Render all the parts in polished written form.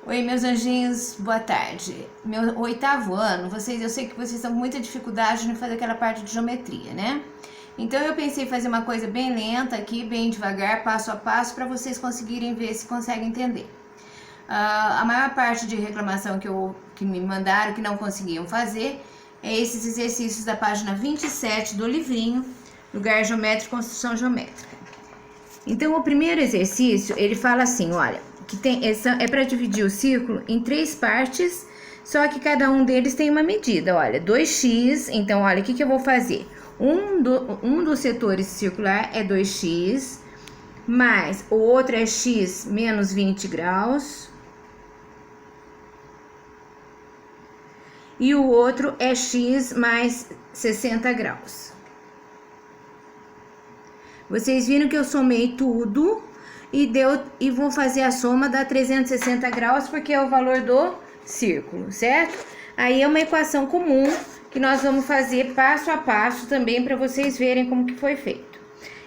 Oi, meus anjinhos, boa tarde. Meu oitavo ano, eu sei que vocês estão com muita dificuldade em fazer aquela parte de geometria, né? Então eu pensei em fazer uma coisa bem lenta aqui, bem devagar, passo a passo, para vocês conseguirem ver se conseguem entender. A maior parte de reclamação que me mandaram, que não conseguiam fazer, é esses exercícios da página 27 do livrinho, Lugar Geométrico e Construção Geométrica. Então, o primeiro exercício, ele fala assim, olha, que é para dividir o círculo em 3 partes, só que cada um deles tem uma medida, olha, 2x, então, olha, o que eu vou fazer? Um dos setores circular é 2x, mais o outro é x menos 20 graus, e o outro é x mais 60 graus. Vocês viram que eu somei tudo e vou fazer a soma da 360 graus, porque é o valor do círculo, certo? Aí é uma equação comum que nós vamos fazer passo a passo também para vocês verem como que foi feito.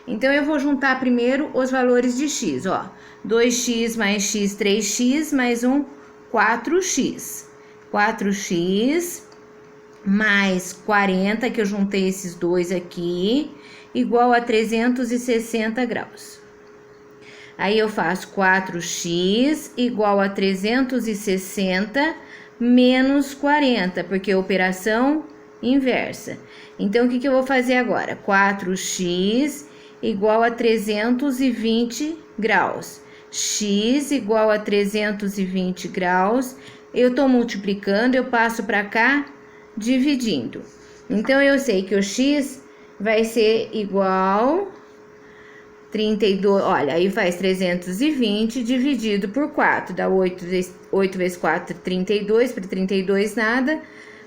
Então, eu vou juntar primeiro os valores de x, ó. 2x mais x, 3x, mais 4x. 4x mais 40, que eu juntei esses dois aqui, igual a 360 graus. Aí eu faço 4x igual a 360 menos 40, porque é operação inversa. Então, o que eu vou fazer agora? 4x igual a 320 graus. X igual a 320 graus. Eu tô multiplicando, eu passo para cá, dividindo. Então, eu sei que o x vai ser igual 32, olha, aí faz 320 dividido por 4, dá 8 vezes 4, 32, para 32 nada,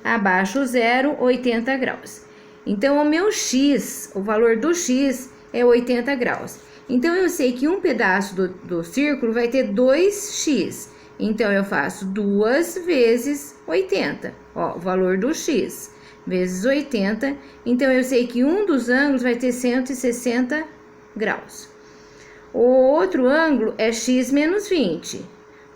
abaixo o zero, 80 graus. Então, o meu x, o valor do x é 80 graus. Então, eu sei que um pedaço do círculo vai ter 2x. Então, eu faço 2 vezes 80, ó, o valor do x, vezes 80. Então, eu sei que um dos ângulos vai ter 160 graus. O outro ângulo é x menos 20.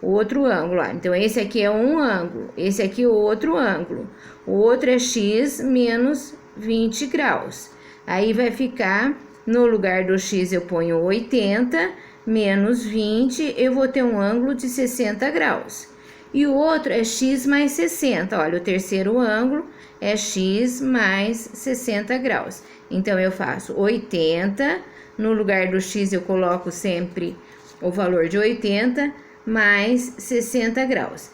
O outro ângulo, ó. Então, esse aqui é um ângulo, esse aqui é o outro ângulo. O outro é x menos 20 graus. Aí, vai ficar, no lugar do x, eu ponho 80 menos 20, eu vou ter um ângulo de 60 graus. E o outro é x mais 60, olha, o terceiro ângulo é x mais 60 graus. Então, eu faço 80, no lugar do x eu coloco sempre o valor de 80, mais 60 graus.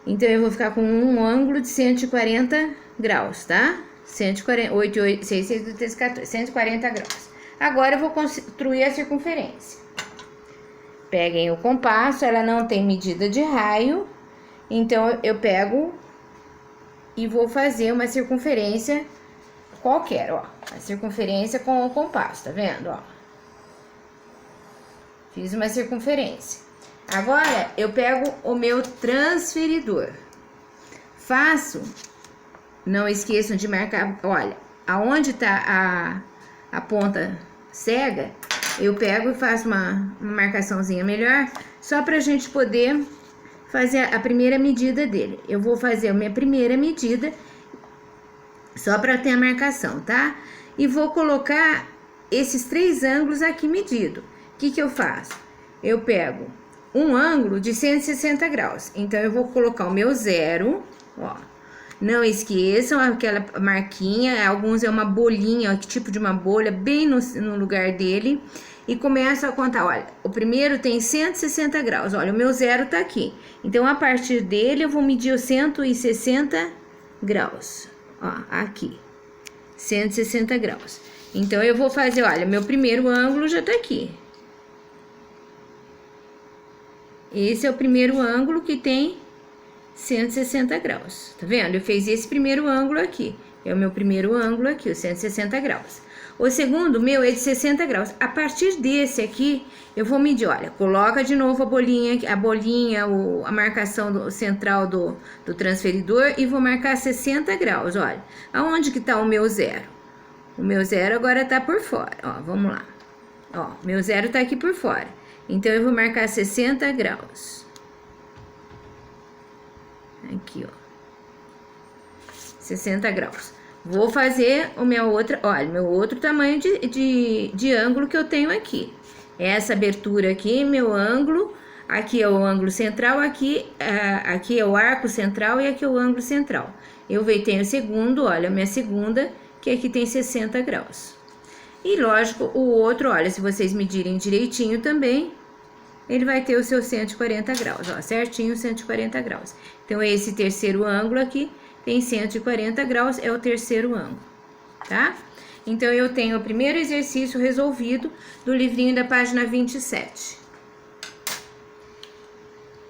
Então, eu vou ficar com um ângulo de 140 graus, tá? 140, 140 graus. Agora, eu vou construir a circunferência. Peguem o compasso, ela não tem medida de raio, então eu pego e vou fazer uma circunferência qualquer, ó. A circunferência com o compasso, tá vendo, ó? Fiz uma circunferência. Agora, eu pego o meu transferidor. Faço, não esqueçam de marcar, olha, aonde tá a ponta cega, eu pego e faço uma marcaçãozinha melhor, só pra gente poder fazer a primeira medida dele. Eu vou fazer a minha primeira medida, só pra ter a marcação, tá? E vou colocar esses 3 ângulos aqui medido. O que eu faço? Eu pego um ângulo de 160 graus. Então, eu vou colocar o meu zero, ó. Não esqueçam aquela marquinha, alguns é uma bolinha, ó, que tipo de uma bolha, bem no lugar dele. E começo a contar, olha, o primeiro tem 160 graus, olha, o meu zero tá aqui. Então, a partir dele, eu vou medir os 160 graus, ó, aqui, 160 graus. Então, eu vou fazer, olha, meu primeiro ângulo já tá aqui. Esse é o primeiro ângulo que tem 160 graus, tá vendo? Eu fiz esse primeiro ângulo aqui, é o meu primeiro ângulo aqui, o 160 graus. O segundo meu é de 60 graus. A partir desse aqui, eu vou medir, olha, coloca de novo a marcação central do transferidor e vou marcar 60 graus, olha. Aonde que tá o meu zero? O meu zero agora tá por fora, ó, vamos lá. Ó, meu zero tá aqui por fora. Então, eu vou marcar 60 graus. Aqui, ó. 60 graus. Vou fazer o meu outro, olha, meu outro tamanho de ângulo que eu tenho aqui. Essa abertura aqui, meu ângulo, aqui é o ângulo central, aqui é o arco central e aqui é o ângulo central. Eu tenho o segundo, olha, a minha segunda, que aqui tem 60 graus. E lógico, o outro, olha, se vocês medirem direitinho também, ele vai ter o seu 140 graus, ó, certinho 140 graus. Então, esse terceiro ângulo aqui tem 140 graus, é o terceiro ângulo, tá? Então, eu tenho o primeiro exercício resolvido do livrinho da página 27.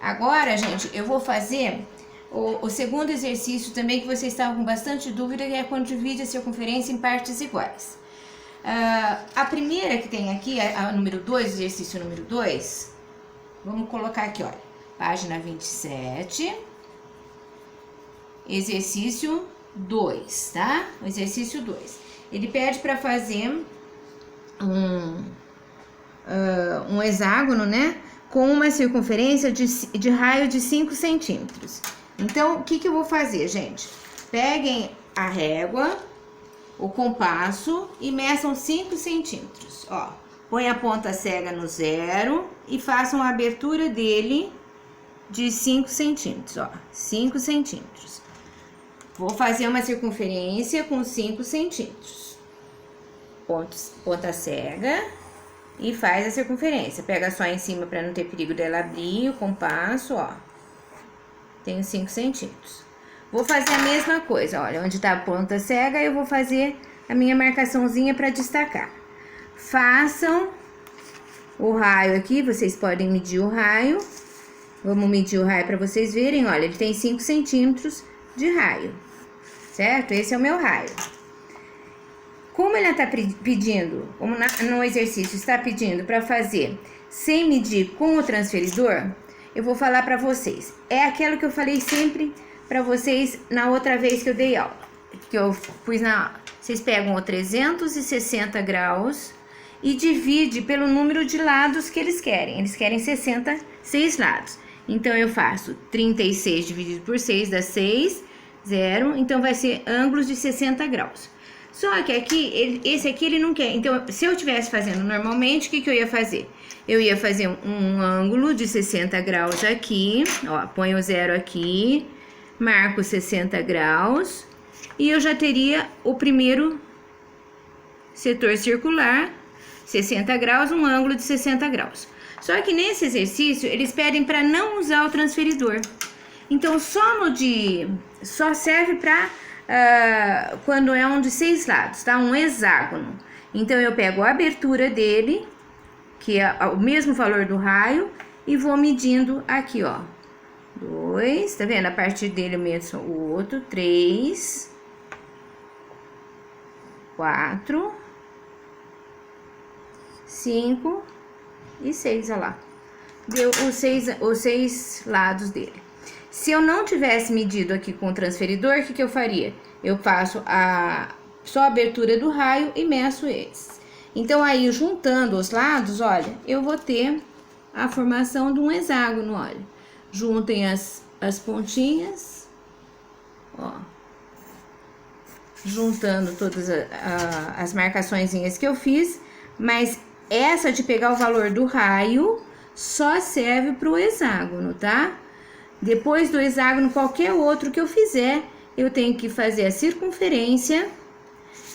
Agora, gente, eu vou fazer o segundo exercício também, que vocês estavam com bastante dúvida, que é quando divide a circunferência em partes iguais. A primeira que tem aqui, a número 2, exercício número 2, vamos colocar aqui, olha, página 27, exercício 2, tá? O exercício 2. Ele pede para fazer um hexágono, né? Com uma circunferência de raio de 5 centímetros. Então, o que eu vou fazer, gente? Peguem a régua, o compasso e meçam 5 centímetros, ó. Põe a ponta cega no 0 e façam a abertura dele de 5 centímetros, ó. 5 centímetros. Vou fazer uma circunferência com 5 centímetros. Ponta cega e faz a circunferência. Pega só em cima para não ter perigo dela abrir o compasso, ó. Tenho 5 centímetros. Vou fazer a mesma coisa, olha, onde tá a ponta cega, eu vou fazer a minha marcaçãozinha para destacar. Façam o raio aqui, vocês podem medir o raio. Vamos medir o raio para vocês verem, olha, ele tem 5 centímetros de raio, certo? Esse é o meu raio. Como ela tá pedindo, como no exercício está pedindo para fazer sem medir com o transferidor, eu vou falar para vocês. É aquilo que eu falei sempre para vocês na outra vez que eu dei aula. Que eu pus vocês pegam o 360 graus e divide pelo número de lados que eles querem. Eles querem 66 lados. Então, eu faço 36 dividido por 6 dá 6, 0. Então, vai ser ângulos de 60 graus. Só que aqui, esse aqui ele não quer. Então, se eu estivesse fazendo normalmente, o que eu ia fazer? Eu ia fazer um ângulo de 60 graus aqui, ó, ponho o 0 aqui, marco 60 graus, e eu já teria o primeiro setor circular, 60 graus, um ângulo de 60 graus. Só que nesse exercício, eles pedem para não usar o transferidor. Então, só serve para quando é um de 6 lados, tá? Um hexágono. Então, eu pego a abertura dele, que é o mesmo valor do raio, e vou medindo aqui, ó. 2, tá vendo? A partir dele eu meço o outro, 3, 4, 5 e 6, olha lá. Deu os 6 lados dele. Se eu não tivesse medido aqui com o transferidor, o que eu faria? Eu faço só a abertura do raio e meço eles. Então, aí, juntando os lados, olha, eu vou ter a formação de um hexágono, olha. Juntem as pontinhas, ó. Juntando todas as marcaçõezinhas que eu fiz, mas essa de pegar o valor do raio só serve para o hexágono, tá? Depois do hexágono, qualquer outro que eu fizer, eu tenho que fazer a circunferência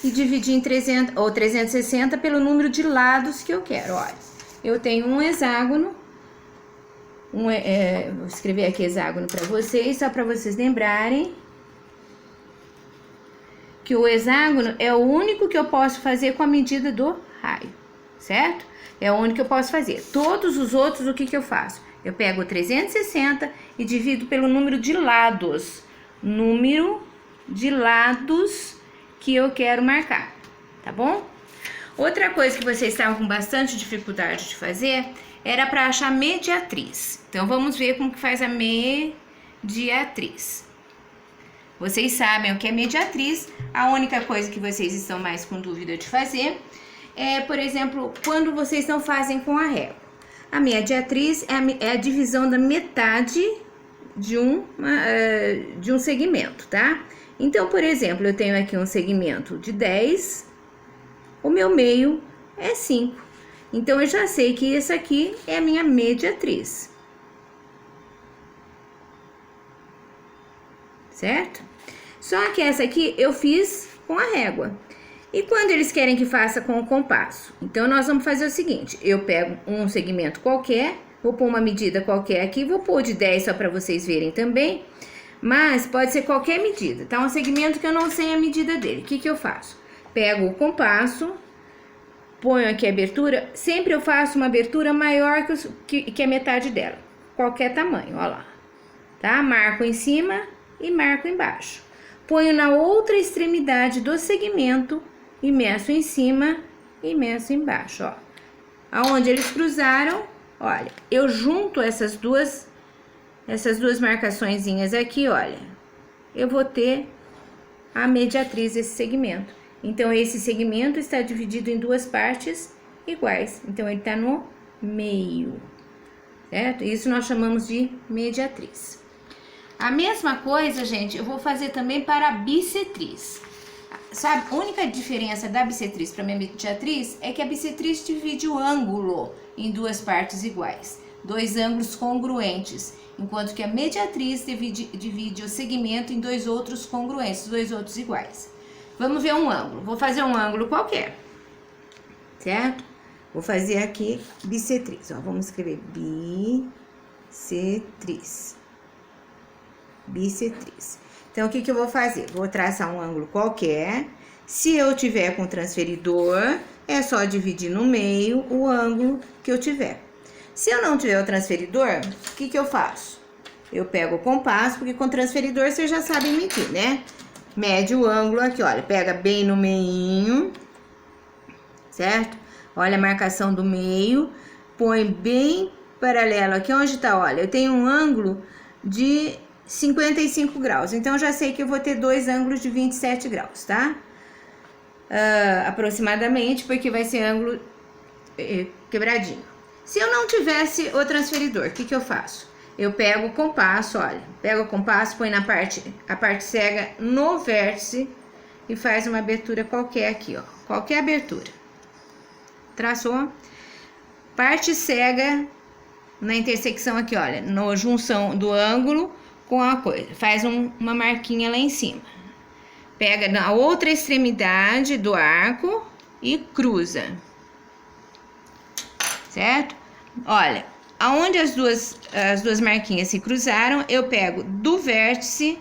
e dividir em 360 pelo número de lados que eu quero. Olha, eu tenho um hexágono, vou escrever aqui hexágono para vocês, só para vocês lembrarem que o hexágono é o único que eu posso fazer com a medida do raio, certo? É o único que eu posso fazer. Todos os outros, o que eu faço? Eu pego 360 e divido pelo número de lados. Número de lados que eu quero marcar, tá bom? Outra coisa que vocês estavam com bastante dificuldade de fazer era para achar mediatriz. Então, vamos ver como que faz a mediatriz. Vocês sabem o que é mediatriz. A única coisa que vocês estão mais com dúvida de fazer é, por exemplo, quando vocês não fazem com a régua. A mediatriz é a divisão da metade de um segmento, tá? Então, por exemplo, eu tenho aqui um segmento de 10, o meu meio é 5. Então, eu já sei que essa aqui é a minha mediatriz. Certo? Só que essa aqui eu fiz com a régua. E quando eles querem que faça com o compasso? Então, nós vamos fazer o seguinte. Eu pego um segmento qualquer, vou pôr uma medida qualquer aqui, vou pôr de 10 só para vocês verem também. Mas pode ser qualquer medida, tá? Um segmento que eu não sei a medida dele. O que que eu faço? Pego o compasso, ponho aqui a abertura. Sempre eu faço uma abertura maior que a metade dela. Qualquer tamanho, ó lá. Tá? Marco em cima e marco embaixo. Ponho na outra extremidade do segmento e meço em cima e meço embaixo, ó. Aonde eles cruzaram, olha, eu junto essas duas marcaçõezinhas aqui, olha. Eu vou ter a mediatriz desse segmento. Então, esse segmento está dividido em duas partes iguais. Então, ele tá no meio, certo? Isso nós chamamos de mediatriz. A mesma coisa, gente, eu vou fazer também para a bissetriz. Sabe, a única diferença da bissetriz para a mediatriz é que a bissetriz divide o ângulo em duas partes iguais, dois ângulos congruentes, enquanto que a mediatriz divide o segmento em dois outros congruentes, dois outros iguais. Vamos ver um ângulo. Vou fazer um ângulo qualquer, certo? Vou fazer aqui bissetriz, ó. Vamos escrever bissetriz. Bissetriz. Então, o que que eu vou fazer? Vou traçar um ângulo qualquer. Se eu tiver com transferidor, é só dividir no meio o ângulo que eu tiver. Se eu não tiver o transferidor, o que que eu faço? Eu pego o compasso, porque com transferidor vocês já sabem medir, né? Mede o ângulo aqui, olha, pega bem no meinho, certo? Olha a marcação do meio, põe bem paralelo aqui onde tá, olha, eu tenho um ângulo de 55 graus, então eu já sei que eu vou ter dois ângulos de 27 graus, tá? Aproximadamente, porque vai ser ângulo quebradinho. Se eu não tivesse o transferidor, o que que eu faço? Eu pego o compasso, olha, pego o compasso, põe a parte cega no vértice e faz uma abertura qualquer aqui, ó, qualquer abertura. Traçou? Parte cega na intersecção aqui, olha, na junção do ângulo com a coisa, faz uma marquinha lá em cima. Pega na outra extremidade do arco e cruza. Certo? Olha, aonde as duas marquinhas se cruzaram, eu pego do vértice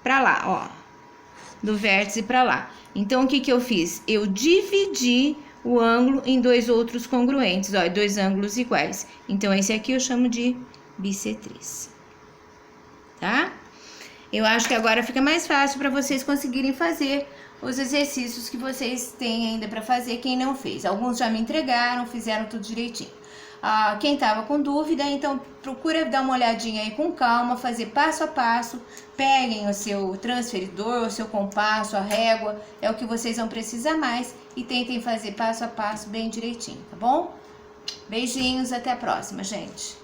pra lá, ó. Do vértice pra lá. Então, o que que eu fiz? Eu dividi o ângulo em dois outros congruentes, ó, dois ângulos iguais. Então, esse aqui eu chamo de bissetriz. Tá? Eu acho que agora fica mais fácil para vocês conseguirem fazer os exercícios que vocês têm ainda para fazer, quem não fez. Alguns já me entregaram, fizeram tudo direitinho. Quem tava com dúvida, então procura dar uma olhadinha aí com calma, fazer passo a passo. Peguem o seu transferidor, o seu compasso, a régua, é o que vocês vão precisar mais, e tentem fazer passo a passo bem direitinho, tá bom? Beijinhos, até a próxima, gente.